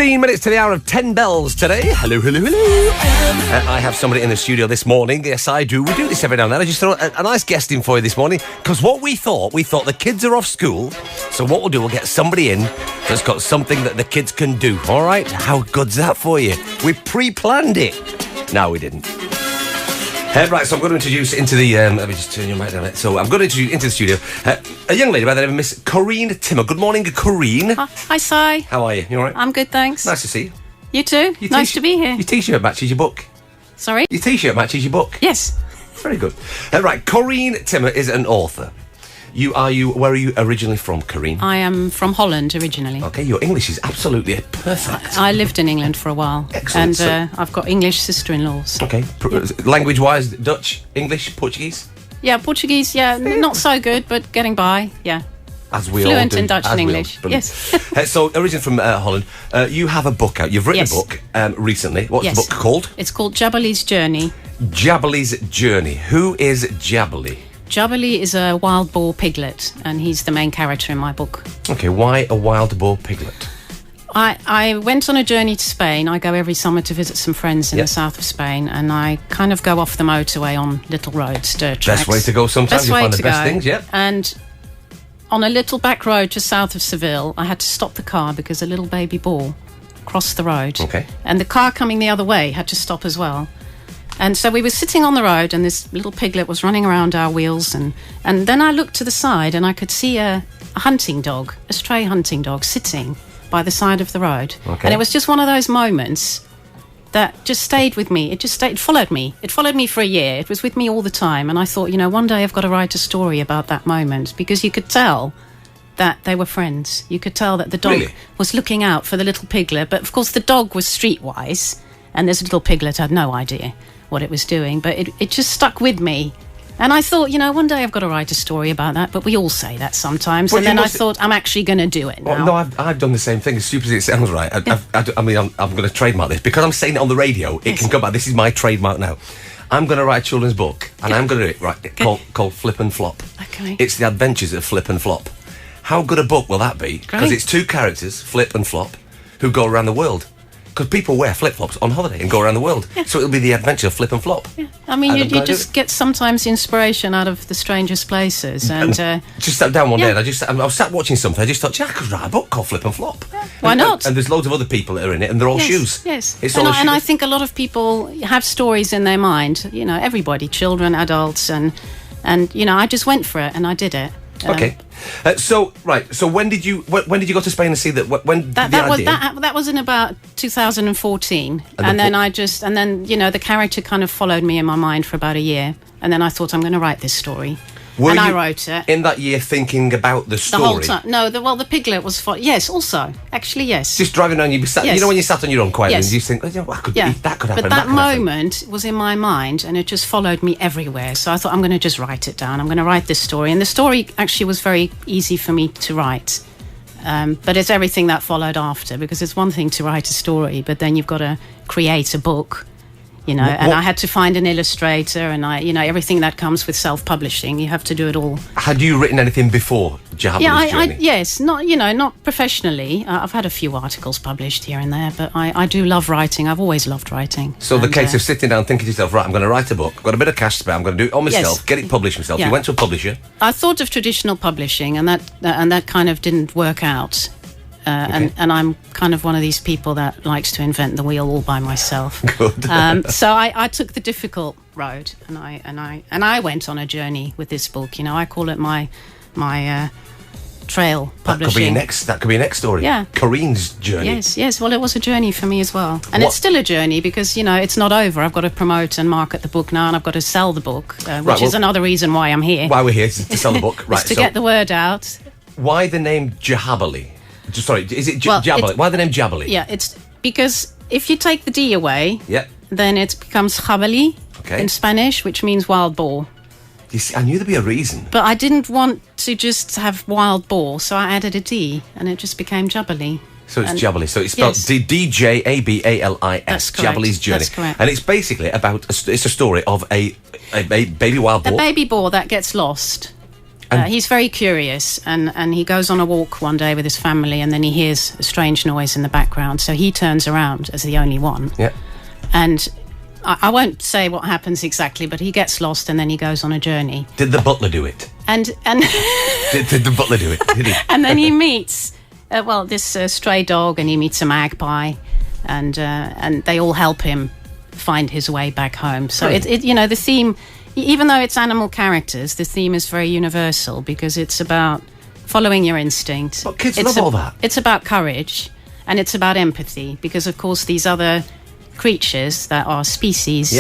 15 minutes to the hour of 10 bells today. Hello, hello, hello. I have somebody in the studio this morning. Yes, I do. We do this every now and then. I just thought a nice guest in for you this morning because what we thought the kids are off school. So what we'll do, we'll get somebody in that's got something that the kids can do. All right? How good's that for you? We pre-planned it. No, we didn't. Right, so I'm going to introduce into the... let me just turn your mic down. So I'm going to introduce into the studio a young lady by the name of Miss Corine Timmer. Good morning, Corinne. Hi, Si. How are you? You all right? I'm good, thanks. Nice to see you. You too. Nice to be here. Your T-shirt matches your book. Sorry? Your T-shirt matches your book. Yes. Very good. Right, Corine Timmer is an author. Where are you originally from, Corinne? I am from Holland originally. Okay, your English is absolutely perfect. I lived in England for a while. Excellent. And I've got English sister-in-laws. Okay. Yeah. Language-wise, Dutch, English, Portuguese? Yeah, Portuguese, not so good, but getting by, yeah. As we Fluent all do. in Dutch and English, yes. So, originally from Holland, you have a book out. You've written a book recently. What's the book called? It's called Djabali's Journey. Djabali's Journey. Who is Djabali? Djabali is a wild boar piglet, and he's the main character in my book. Okay, why a wild boar piglet? I went on a journey to Spain. I go every summer to visit some friends in the south of Spain, and I kind of go off the motorway on little roads, dirt tracks. Best way to go sometimes. You find the best things, yeah. And on a little back road just south of Seville, I had to stop the car because a little baby boar crossed the road. Okay. And the car coming the other way had to stop as well. And so we were sitting on the road, and this little piglet was running around our wheels, and then I looked to the side and I could see a hunting dog, a stray hunting dog, sitting by the side of the road. Okay. And it was just one of those moments that just stayed with me. It followed me. It followed me for a year. It was with me all the time. And I thought, one day I've got to write a story about that moment, because you could tell that they were friends. You could tell that the dog was looking out for the little piglet. But of course the dog was streetwise, and this little piglet had no idea what it was doing, but it just stuck with me. And I thought, one day I've got to write a story about that, but we all say that sometimes. But then I thought, I'm actually going to do it now. No, I've done the same thing. As stupid as it sounds, right? I'm going to trademark this. Because I'm saying it on the radio, it can come back. This is my trademark now. I'm going to write a children's book, and I'm going to do it, called Flip and Flop. Okay. It's the adventures of Flip and Flop. How good a book will that be? Because it's two characters, Flip and Flop, who go around the world. Because people wear flip-flops on holiday and go around the world. Yeah. So it'll be the adventure of Flip and Flop. Yeah. I mean, you just get sometimes inspiration out of the strangest places. And just sat down one day and I was sat watching something. I just thought, I could write a book called Flip and Flop. Yeah. Why not? And there's loads of other people that are in it, and they're all shoes. Yes, it's all shoes. And I think a lot of people have stories in their mind. Everybody, children, adults, and I just went for it and I did it. Okay. So when did you go to Spain and see that? That was in about 2014, and then the character kind of followed me in my mind for about a year, and then I thought, I'm going to write this story. I wrote it. In that year thinking about the story? The whole time. No, the piglet was... Yes, also. Actually, yes. Just driving around, when you sat on your own quietly, and you think, that could happen. But that moment was in my mind, and it just followed me everywhere. So I thought, I'm going to just write it down. I'm going to write this story. And the story actually was very easy for me to write. But it's everything that followed after, because it's one thing to write a story, but then you've got to create a book. And I had to find an illustrator, and everything that comes with self-publishing, you have to do it all. Had you written anything before Djabali's Journey? Yes, not professionally. I've had a few articles published here and there, but I do love writing. I've always loved writing. So the case of sitting down, thinking to yourself, right, I'm going to write a book. I've got a bit of cash to spare. I'm going to do it on myself, get it published myself. You went to a publisher. I thought of traditional publishing, and that kind of didn't work out. And I'm kind of one of these people that likes to invent the wheel all by myself. Good. So I took the difficult road, and I went on a journey with this book. I call it my trail publishing. That could be a next story. Yeah. Corine's journey. Yes. Well, it was a journey for me as well, and it's still a journey because it's not over. I've got to promote and market the book now, and I've got to sell the book, which is another reason why I'm here. Why we're here is to sell the book, right? To get the word out. Why the name Djabali? Sorry, is it Djabali? Why the name Djabali? Yeah, it's because if you take the D away, then it becomes Djabali in Spanish, which means wild boar. You see, I knew there'd be a reason. But I didn't want to just have wild boar, so I added a D, and it just became Djabali. So it's Djabali. So it's spelled Djabali. That's correct. Djabali's Journey. That's correct. And it's basically it's a story of a baby wild boar. A baby boar that gets lost. He's very curious, and he goes on a walk one day with his family, and then he hears a strange noise in the background. So he turns around as the only one. Yeah. And I won't say what happens exactly, but he gets lost, and then he goes on a journey. Did the butler do it? And did the butler do it? Did he? And then he meets this stray dog, and he meets a magpie, and they all help him find his way back home. So the theme, even though it's animal characters, the theme is very universal because it's about following your instinct. But kids love all that. It's about courage, and it's about empathy because, of course, these other creatures that are species,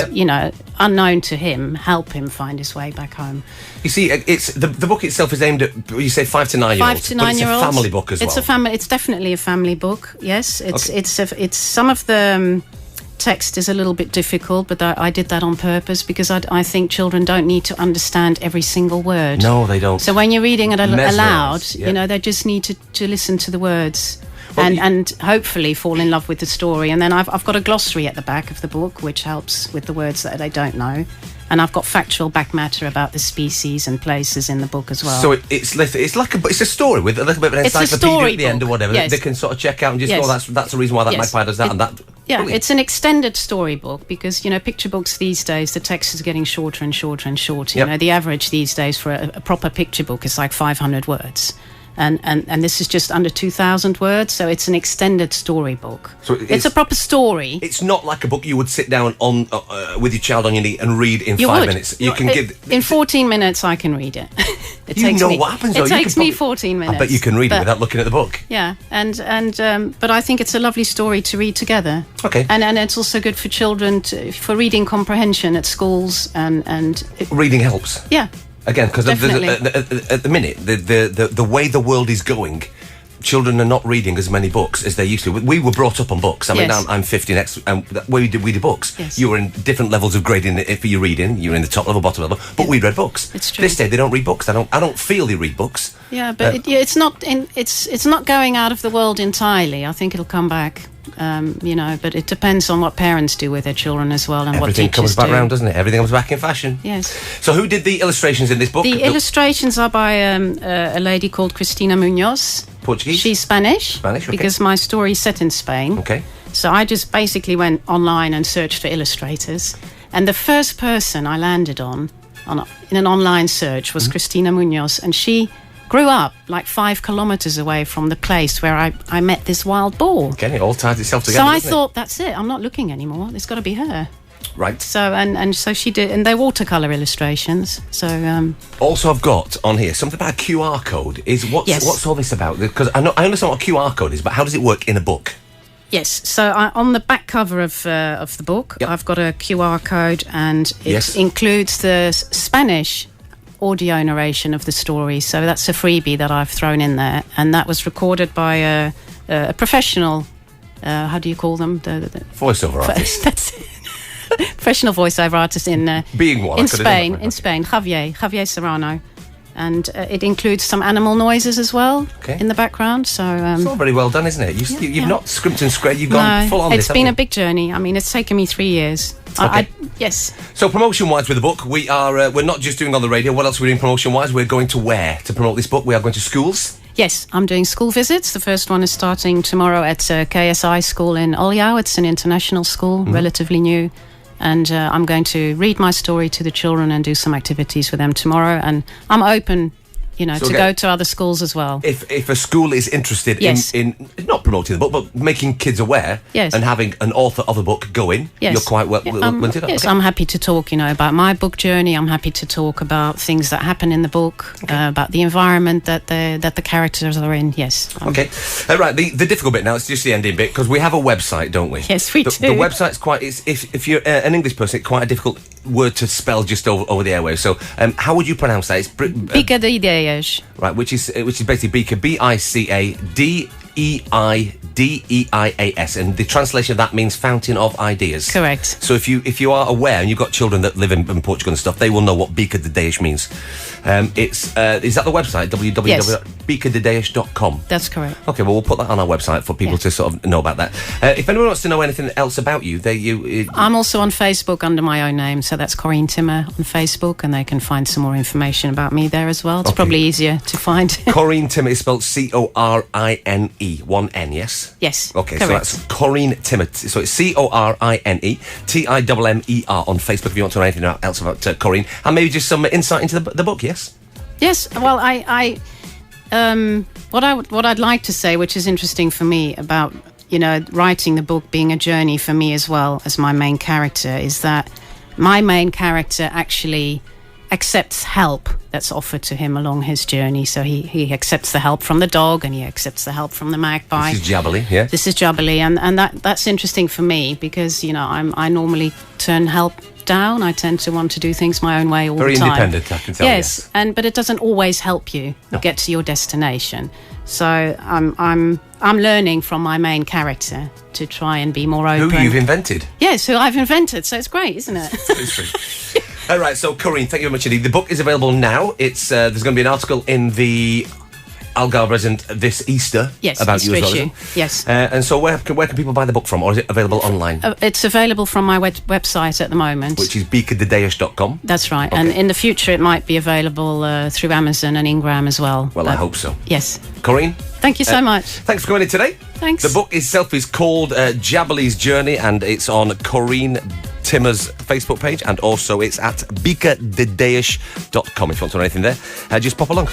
unknown to him, help him find his way back home. You see, it's the book itself is aimed at, you say, 5 to 9 year olds. 5 to 9 year olds. It's a family book as well. It's definitely a family book. Yes, it's some of the text is a little bit difficult, but I did that on purpose because I think children don't need to understand every single word. No, they don't. So when you're reading it aloud, yeah. They just need to listen to the words. And hopefully fall in love with the story. And then I've got a glossary at the back of the book, which helps with the words that they don't know. And I've got factual back matter about the species and places in the book as well. So it's a story with a little bit of an encyclopedia at the end or whatever. Yes. They can sort of check out and just go, that's the reason why that magpie does that and that. Yeah, Brilliant. It's an extended storybook because, picture books these days, the text is getting shorter and shorter and shorter. Yep. The average these days for a proper picture book is like 500 words. And this is just under 2,000 words, so it's an extended storybook. So it's a proper story. It's not like a book you would sit down on with your child on your knee and read in 5 minutes. You can in 14 minutes. I can read it. What happens. It takes me 14 minutes. I bet you can read it without looking at the book. Yeah, but I think it's a lovely story to read together. Okay, and it's also good for children for reading comprehension at schools and reading helps. Yeah. Again, because at the minute, the way the world is going, children are not reading as many books as they used to. We were brought up on books. I mean, I'm 50 next, and we did books. Yes. You were in different levels of grading for your reading. You were in the top level, bottom level, but we read books. It's true. This day, they don't read books. I don't feel they read books. Yeah, but it's not going out of the world entirely. I think it'll come back. But it depends on what parents do with their children as well, and what teachers do. Everything comes back round, doesn't it? Everything comes back in fashion. Yes. So who did the illustrations in this book? The illustrations are by a lady called Cristina Munoz. Portuguese? She's Spanish. Okay. Because my story is set in Spain. Okay. So I just basically went online and searched for illustrators. And the first person I landed on in an online search was Cristina Munoz, and she grew up like 5 kilometres away from the place where I met this wild boar. Again, it all ties itself together. So I thought, that's it. I'm not looking anymore. It's got to be her. Right. So and so she did, and they're watercolour illustrations. So also, I've got on here something about a QR code. What's all this about? Because I understand what a QR code is, but how does it work in a book? Yes. So on the back cover of the book, I've got a QR code, and it includes the Spanish audio narration of the story, so that's a freebie that I've thrown in there, and that was recorded by a professional. How do you call them? The voiceover artist. That's professional voiceover artist in being one in Spain. In Spain, Javier Serrano, and it includes some animal noises as well in the background. So it's all very well done, isn't it? You've not scrimped and scraped. You've gone full on. It's been a big journey. I mean, it's taken me 3 years. Okay. Yes. So promotion-wise with the book, we're not just doing on the radio. What else are we doing promotion-wise? We're going to where to promote this book? We are going to schools. Yes, I'm doing school visits. The first one is starting tomorrow at KSI School in Oljau. It's an international school, relatively new. And I'm going to read my story to the children and do some activities with them tomorrow. And I'm open, to go to other schools as well. If a school is interested in not promoting the book, but making kids aware and having an author of a book go in, you're quite willing to do that. Yes, I'm happy to talk, about my book journey. I'm happy to talk about things that happen in the book, about the environment that the characters are in. Yes. Okay. Right. The difficult bit now, it's just the ending bit, because we have a website, don't we? Yes, we do. The website's quite. If you're an English person, it's quite a difficult word to spell just over the airwaves. So, how would you pronounce that? It's Bica de Ideias. Right, which is basically Bica, BICADEIDEIAS, and the translation of that means fountain of ideas. Correct. So if you are aware and you've got children that live in Portugal and stuff, they will know what Bica de Ideias means. Is that the website? www.beakerdedeish.com. That's correct. Okay, well, we'll put that on our website for people to sort of know about that. If anyone wants to know anything else about you, I'm also on Facebook under my own name, so that's Corinne Timmer on Facebook, and they can find some more information about me there as well. It's probably easier to find. Corinne Timmer is spelled Corine, one N, yes? Yes. Okay, correct. so that's Corinne Timmer. So it's Corine, Timmer on Facebook if you want to know anything else about Corinne. And maybe just some insight into the book, yes? Yes, well, what I'd like to say, which is interesting for me about, writing the book being a journey for me as well as my main character, is that my main character actually accepts help that's offered to him along his journey. So he accepts the help from the dog, and he accepts the help from the magpie. This is Djabali, yeah? This is Djabali, and that's interesting for me because, I normally turn help down. I tend to want to do things my own way all Very the time. Very independent, I can tell. Yes, but it doesn't always help you get to your destination. So I'm learning from my main character to try and be more open. Who you've invented? Yes, who I've invented. So it's great, isn't it? It's true. All right, so Corinne, thank you very much indeed. The book is available now. It's there's going to be an article in the Algarve Present this Easter about you as well. Issue. Yes. And so where can people buy the book from, or is it available online? It's available from my website at the moment, which is beakerdedeish.com. That's right. Okay. And in the future, it might be available through Amazon and Ingram as well. Well, I hope so. Yes. Corinne, thank you so much. Thanks for coming in today. Thanks. The book itself is called Djabali's Journey, and it's on Corinne Timmer's Facebook page, and also it's at beakerdedeish.com if you want to know anything there. Just pop along.